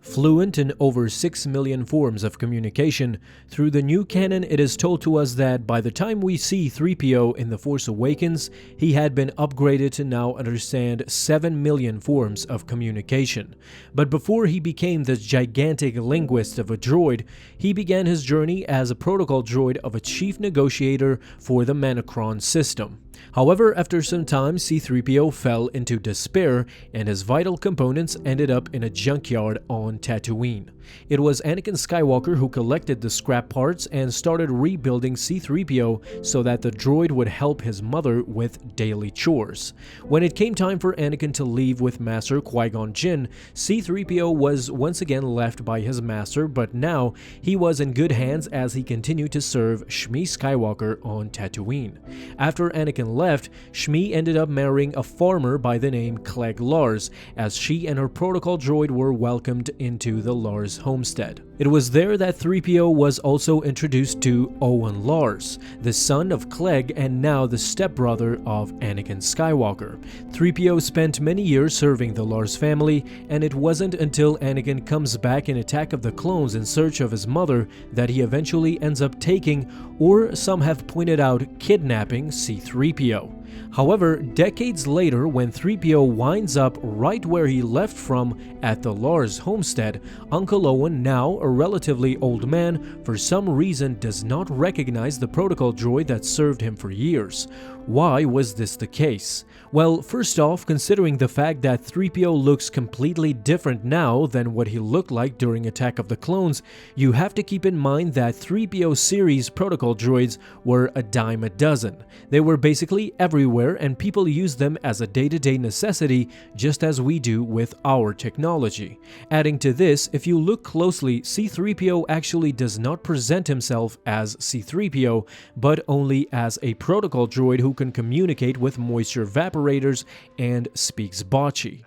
Fluent in over 6 million forms of communication, through the new canon it is told to us that by the time we see C3PO in The Force Awakens, he had been upgraded to now understand 7 million forms of communication. But before he became this gigantic linguist of a droid, he began his journey as a protocol droid of a chief negotiator for the Manacron system. However, after some time, C3PO fell into despair and his vital components ended up in a junkyard on Tatooine. It was Anakin Skywalker who collected the scrap parts and started rebuilding C3PO so that the droid would help his mother with daily chores. When it came time for Anakin to leave with Master Qui-Gon Jinn, C3PO was once again left by his master, but now he was in good hands as he continued to serve Shmi Skywalker on Tatooine. After Anakin left, Shmi ended up marrying a farmer by the name Lars, as she and her protocol droid were welcomed into the Lars Homestead. It was there that 3PO was also introduced to Owen Lars, the son of Clegg and now the stepbrother of Anakin Skywalker. 3PO spent many years serving the Lars family, and it wasn't until Anakin comes back in Attack of the Clones in search of his mother that he eventually ends up taking, or some have pointed out, kidnapping C3PO. However, decades later, when 3PO winds up right where he left from at the Lars Homestead, Uncle Owen, now a relatively old man, for some reason does not recognize the protocol droid that served him for years. Why was this the case? Well, first off, considering the fact that 3PO looks completely different now than what he looked like during Attack of the Clones, you have to keep in mind that 3PO series protocol droids were a dime a dozen. They were basically everywhere and people used them as a day-to-day necessity, just as we do with our technology. Adding to this, if you look closely, C3PO actually does not present himself as C3PO, but only as a protocol droid who can communicate with moisture evaporators and speaks BessY.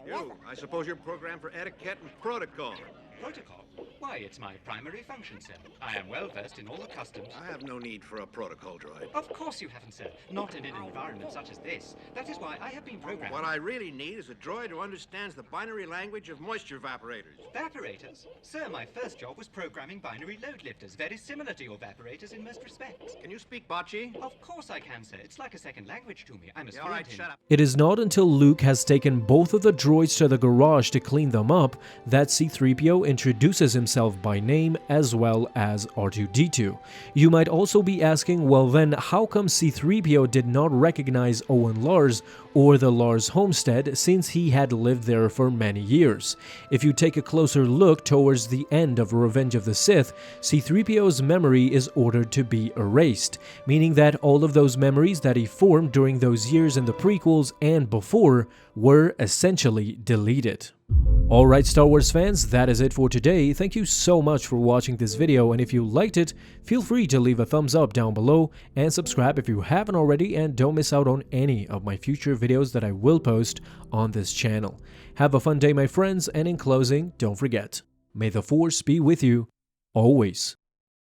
You, I suppose you're programmed for etiquette and protocol. Protocol? Why, it's my primary function, sir. I am well versed in all the customs. I have no need for a protocol droid. Of course you haven't, sir. Not in an environment such as this. That is why I have been programmed. What I really need is a droid who understands the binary language of moisture evaporators. Evaporators? Sir, my first job was programming binary load lifters, very similar to your evaporators in most respects. Can you speak BessY? Of course I can, sir. It's like a second language to me. I'm as Yeah, all right, shut up. It is not until Luke has taken both of the droids to the garage to clean them up that C3PO introduces himself by name as well as R2-D2. You might also be asking, well then, how come C3PO did not recognize Owen Lars or the Lars Homestead since he had lived there for many years? If you take a closer look towards the end of Revenge of the Sith, C3PO's memory is ordered to be erased, meaning that all of those memories that he formed during those years in the prequels and before were essentially deleted. Alright Star Wars fans, that is it for today. Thank you so much for watching this video, and if you liked it, feel free to leave a thumbs up down below and subscribe if you haven't already, and don't miss out on any of my future videos that I will post on this channel. Have a fun day my friends, and in closing, don't forget, may the Force be with you always.